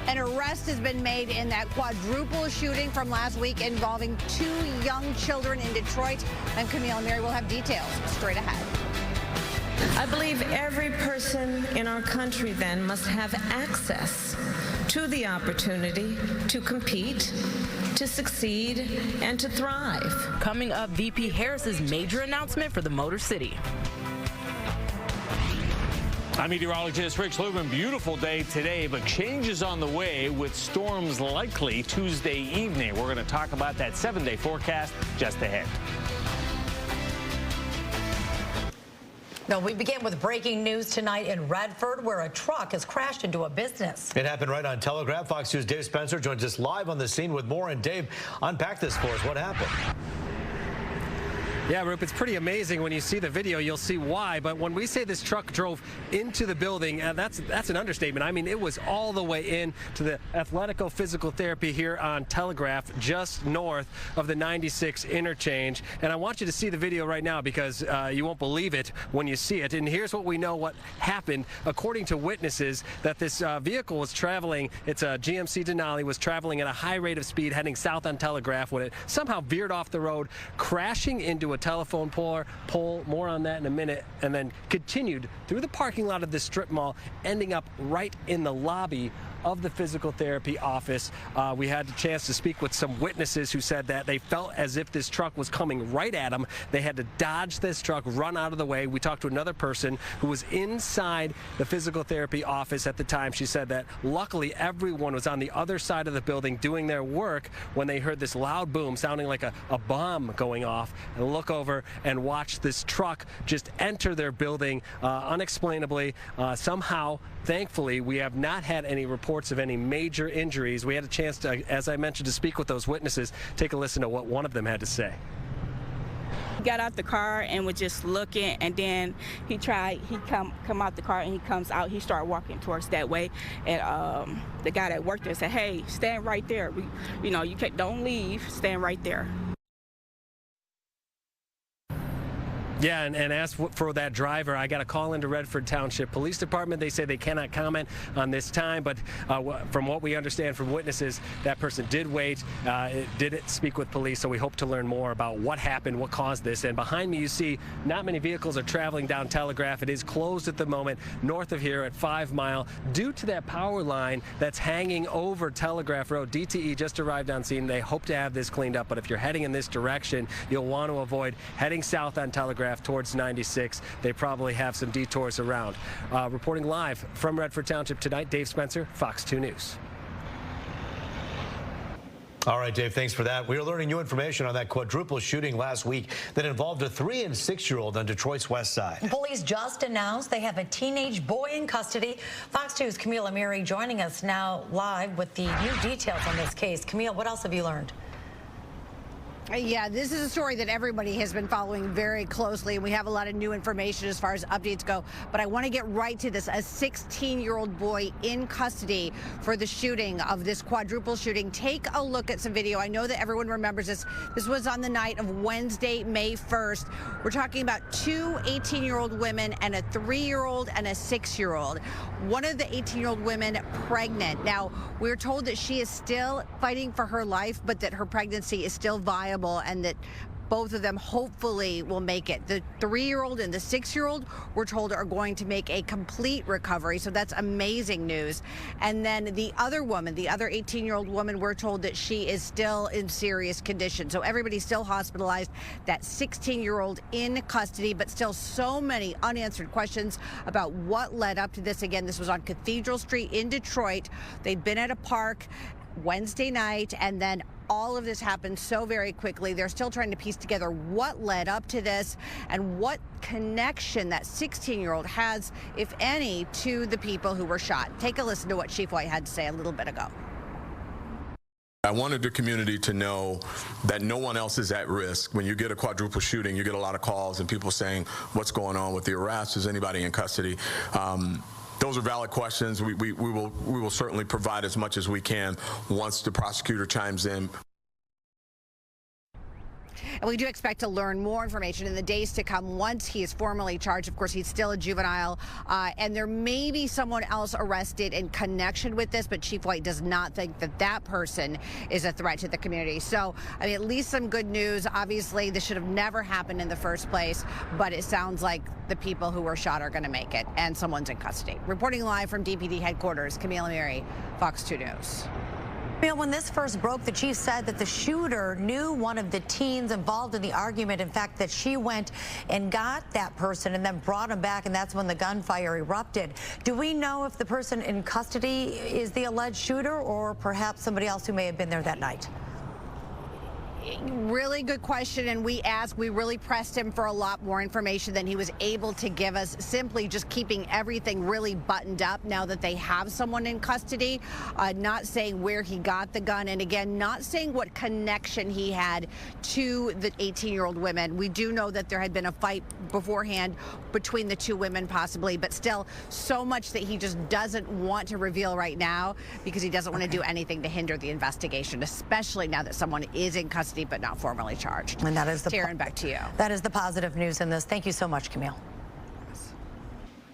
An arrest has been made in that quadruple shooting from last week involving 2 young children in Detroit. I'm Camille and Mary will have details straight ahead. I believe every person in our country then must have access to the opportunity to compete, to succeed, and to thrive. Coming up, VP Harris's major announcement for the Motor City. I'm meteorologist Rich Lubin. Beautiful day today, but changes on the way with storms likely Tuesday evening. We're going to talk about that 7-day forecast just ahead. Now, we begin with breaking news tonight in Redford, where a truck has crashed into a business. It happened right on Telegraph. Fox News' Dave Spencer joins us live on the scene with more. And Dave, unpack this for us. What happened? Yeah, Roop, it's pretty amazing. When you see the video, you'll see why. But when we say this truck drove into the building, that's an understatement. I mean, it was all the way in to the Athletico Physical Therapy here on Telegraph, just north of the 96 interchange. And I want you to see the video right now because you won't believe it when you see it. And here's what we know what happened. According to witnesses, that this vehicle was traveling, it's a GMC Denali, was traveling at a high rate of speed heading south on Telegraph when it somehow veered off the road, crashing into a telephone pole, more on that in a minute, and then continued through the parking lot of this strip mall, ending up right in the lobby of the physical therapy office. We had a chance to speak with some witnesses who said that they felt as if this truck was coming right at them. They had to dodge this truck, run out of the way. We talked to another person who was inside the physical therapy office at the time. She said that luckily everyone was on the other side of the building doing their work when they heard this loud boom sounding like a bomb going off, and look over and watch this truck just enter their building unexplainably. Somehow, thankfully, we have not had any reports of any major injuries. We had a chance to, as I mentioned, to speak with those witnesses. Take a listen to what one of them had to say. He got out the car and was just looking, and then he come out the car, and he comes out. He started walking towards that way, and the guy that worked there said, "Hey, stand right there. You don't leave. Stand right there." Yeah, and as for that driver, I got a call into Redford Township Police Department. They say they cannot comment on this time, but from what we understand from witnesses, that person did wait, did speak with police, so we hope to learn more about what happened, what caused this. And behind me, you see not many vehicles are traveling down Telegraph. It is closed at the moment north of here at 5 Mile due to that power line that's hanging over Telegraph Road. DTE just arrived on scene. They hope to have this cleaned up, but if you're heading in this direction, you'll want to avoid heading south on Telegraph towards 96. They probably have some detours around. Reporting live from Redford Township tonight, Dave Spencer, Fox 2 News. All right, Dave, thanks for that. We are learning new information on that quadruple shooting last week that involved a 3- and 6-year-old on Detroit's west side. Police just announced they have a teenage boy in custody. Fox 2's Camille Amiri joining us now live with the new details on this case. Camille, what else have you learned? Yeah, this is a story that everybody has been following very closely. We have a lot of new information as far as updates go, but I want to get right to this. A 16-year-old boy in custody for the shooting of this quadruple shooting. Take a look at some video. I know that everyone remembers this. This was on the night of Wednesday, May 1st. We're talking about 2 18-year-old women and a 3-year-old and a 6-year-old. One of the 18-year-old women pregnant. Now, we're told that she is still fighting for her life, but that her pregnancy is still viable, and that both of them hopefully will make it. The 3-year-old and the 6-year-old, we're told, are going to make a complete recovery, so that's amazing news. And then the other woman, the other 18-year-old woman, we're told that she is still in serious condition. So everybody's still hospitalized. That 16-year-old in custody, but still so many unanswered questions about what led up to this. Again, this was on Cathedral Street in Detroit. They'd been at a park Wednesday night, and then all of this happened so very quickly. They're still trying to piece together what led up to this and what connection that 16-year-old has, if any, to the people who were shot. Take a listen to what Chief White had to say a little bit ago. I wanted the community to know that no one else is at risk. When you get a quadruple shooting, you get a lot of calls and people saying, what's going on with the arrest? Is anybody in custody? Those are valid questions. We will certainly provide as much as we can once the prosecutor chimes in. And we do expect to learn more information in the days to come once he is formally charged. Of course, he's still a juvenile, and there may be someone else arrested in connection with this, but Chief White does not think that that person is a threat to the community. So, I mean, at least some good news. Obviously, this should have never happened in the first place, but it sounds like the people who were shot are going to make it, and someone's in custody. Reporting live from DPD headquarters, Camille Amiri, Fox 2 News. When this first broke, the chief said that the shooter knew one of the teens involved in the argument. In fact, that she went and got that person and then brought him back, and that's when the gunfire erupted. Do we know if the person in custody is the alleged shooter or perhaps somebody else who may have been there that night? Really good question, and we really pressed him for a lot more information than he was able to give us, simply just keeping everything really buttoned up now that they have someone in custody, not saying where he got the gun, and again, not saying what connection he had to the 18-year-old women. We do know that there had been a fight beforehand between the two women possibly, but still so much that he just doesn't want to reveal right now because he doesn't want to do anything to hinder the investigation, especially now that someone is in custody but not formally charged. And that is the Taryn, back to you. That is the positive news in this. Thank you so much, Camille.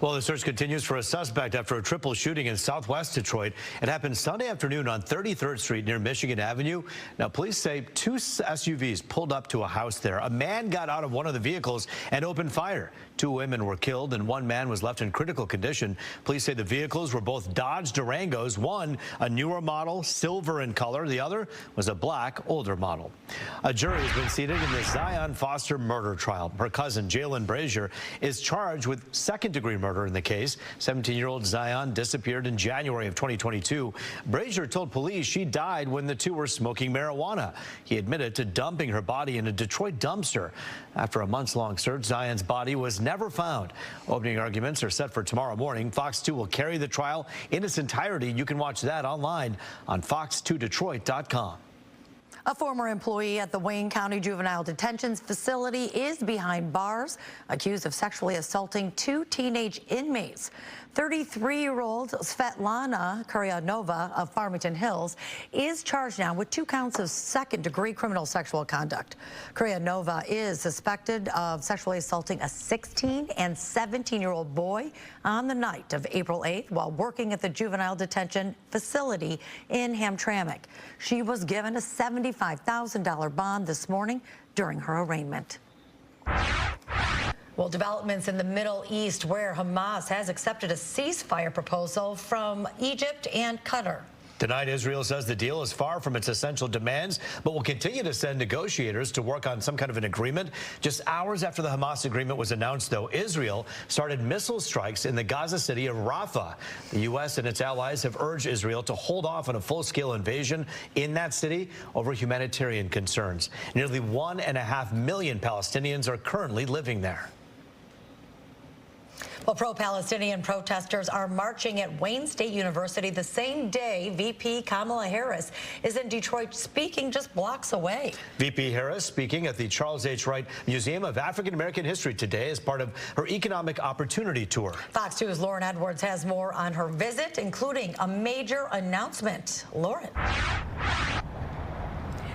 Well, the search continues for a suspect after a triple shooting in southwest Detroit. It happened Sunday afternoon on 33rd Street near Michigan Avenue. Now, police say two SUVs pulled up to a house there. A man got out of one of the vehicles and opened fire. Two women were killed and one man was left in critical condition. Police say the vehicles were both Dodge Durangos, one a newer model, silver in color. The other was a black, older model. A jury has been seated in the Zion Foster murder trial. Her cousin, Jalen Brazier, is charged with second-degree murder in the case. 17-year-old Zion disappeared in January of 2022. Brazier told police she died when the two were smoking marijuana. He admitted to dumping her body in a Detroit dumpster. After a months-long search, Zion's body was never found. Opening arguments are set for tomorrow morning. Fox 2 will carry the trial in its entirety. You can watch that online on fox2detroit.com. A former employee at the Wayne County Juvenile Detention Facility is behind bars, accused of sexually assaulting two teenage inmates. 33-year-old Svetlana Kuryanova of Farmington Hills is charged now with 2 counts of second-degree criminal sexual conduct. Kuryanova is suspected of sexually assaulting a 16- and 17-year-old boy on the night of April 8th while working at the juvenile detention facility in Hamtramck. She was given a $75,000 bond this morning during her arraignment. Well, developments in the Middle East where Hamas has accepted a ceasefire proposal from Egypt and Qatar. Tonight, Israel says the deal is far from its essential demands, but will continue to send negotiators to work on some kind of an agreement. Just hours after the Hamas agreement was announced, though, Israel started missile strikes in the Gaza city of Rafah. The U.S. and its allies have urged Israel to hold off on a full-scale invasion in that city over humanitarian concerns. Nearly 1.5 million Palestinians are currently living there. Well, pro-Palestinian protesters are marching at Wayne State University the same day VP Kamala Harris is in Detroit, speaking just blocks away. VP Harris speaking at the Charles H. Wright Museum of African American History today as part of her Economic Opportunity Tour. Fox 2's Lauren Edwards has more on her visit, including a major announcement. Lauren.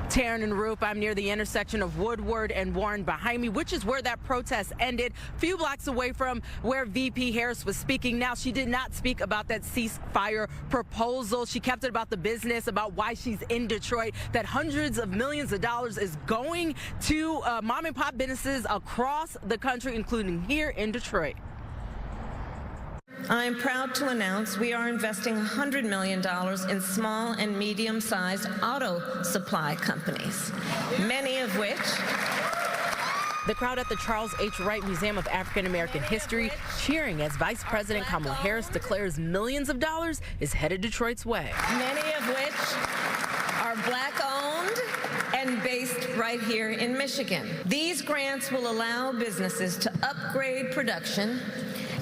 Taryn and Roop, I'm near the intersection of Woodward and Warren behind me, which is where that protest ended, a few blocks away from where VP Harris was speaking. Now, she did not speak about that ceasefire proposal. She kept it about the business, about why she's in Detroit, that hundreds of millions of dollars is going to mom and pop businesses across the country, including here in Detroit. I am proud to announce we are investing $100 million in small and medium-sized auto supply companies, many of which... The crowd at the Charles H. Wright Museum of African American History cheering as Vice President Kamala Harris declares millions of dollars is headed Detroit's way. Many of which are Black-owned and based right here in Michigan. These grants will allow businesses to upgrade production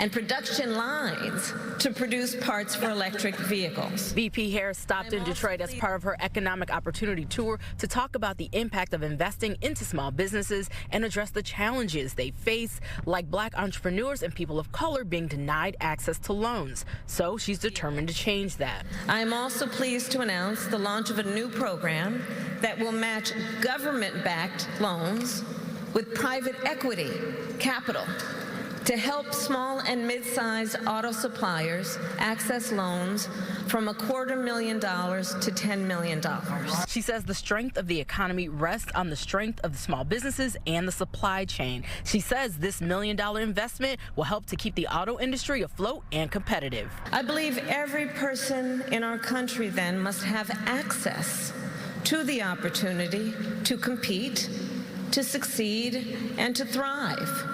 and production lines to produce parts for electric vehicles. VP Harris stopped in Detroit as part of her economic opportunity tour to talk about the impact of investing into small businesses and address the challenges they face, like Black entrepreneurs and people of color being denied access to loans. So she's determined to change that. I am also pleased to announce the launch of a new program that will match government-backed loans with private equity capital to help small and mid-sized auto suppliers access loans from $250,000 to $10 million. She says the strength of the economy rests on the strength of the small businesses and the supply chain. She says this $1 million investment will help to keep the auto industry afloat and competitive. I believe every person in our country then must have access to the opportunity to compete, to succeed, and to thrive.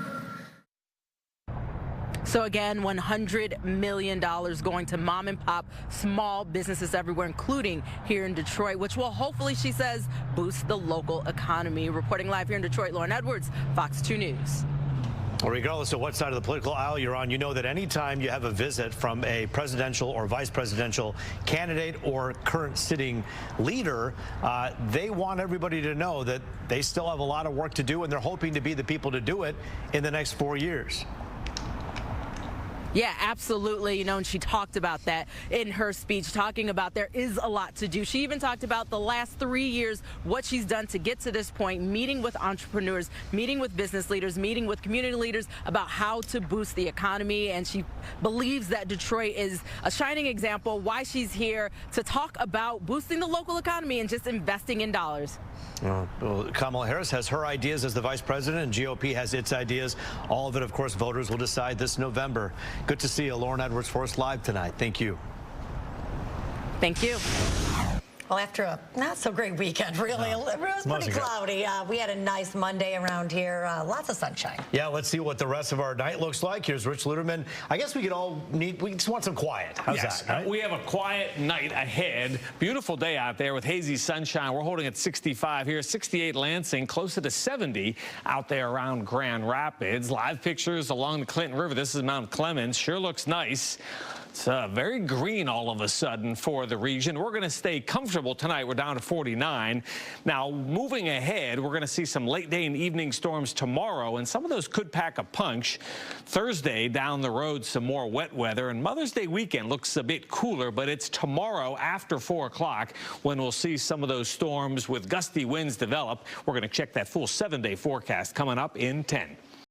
So again, $100 million going to mom and pop small businesses everywhere, including here in Detroit, which will hopefully, she says, boost the local economy. Reporting live here in Detroit, Lauren Edwards, Fox 2 News. Well, regardless of what side of the political aisle you're on, you know that anytime you have a visit from a presidential or vice presidential candidate or current sitting leader, they want everybody to know that they still have a lot of work to do, and they're hoping to be the people to do it in the next 4 years. Yeah, absolutely. You know, and she talked about that in her speech, talking about there is a lot to do. She even talked about the last 3 years, what she's done to get to this point, meeting with entrepreneurs, meeting with business leaders, meeting with community leaders about how to boost the economy. And she believes that Detroit is a shining example, why she's here to talk about boosting the local economy and just investing in dollars. Well, Kamala Harris has her ideas as the vice president, and GOP has its ideas. All of it, of course, voters will decide this November. Good to see you, Lauren Edwards, for us live tonight. Thank you. Thank you. Well, after a not so great weekend, really, it was pretty cloudy. We had a nice Monday around here, lots of sunshine. Yeah, let's see what the rest of our night looks like. Here's Rich Luterman. I guess we just want some quiet. How's that? Right? We have a quiet night ahead. Beautiful day out there with hazy sunshine. We're holding at 65 here, 68 Lansing, closer to 70 out there around Grand Rapids. Live pictures along the Clinton River. This is Mount Clemens. Sure looks nice. It's very green all of a sudden for the region. We're going to stay comfortable tonight. We're down to 49. Now, moving ahead, we're going to see some late day and evening storms tomorrow, and some of those could pack a punch. Thursday, down the road, some more wet weather, and Mother's Day weekend looks a bit cooler, but it's tomorrow after 4 o'clock when we'll see some of those storms with gusty winds develop. We're going to check that full 7-day forecast coming up in 10.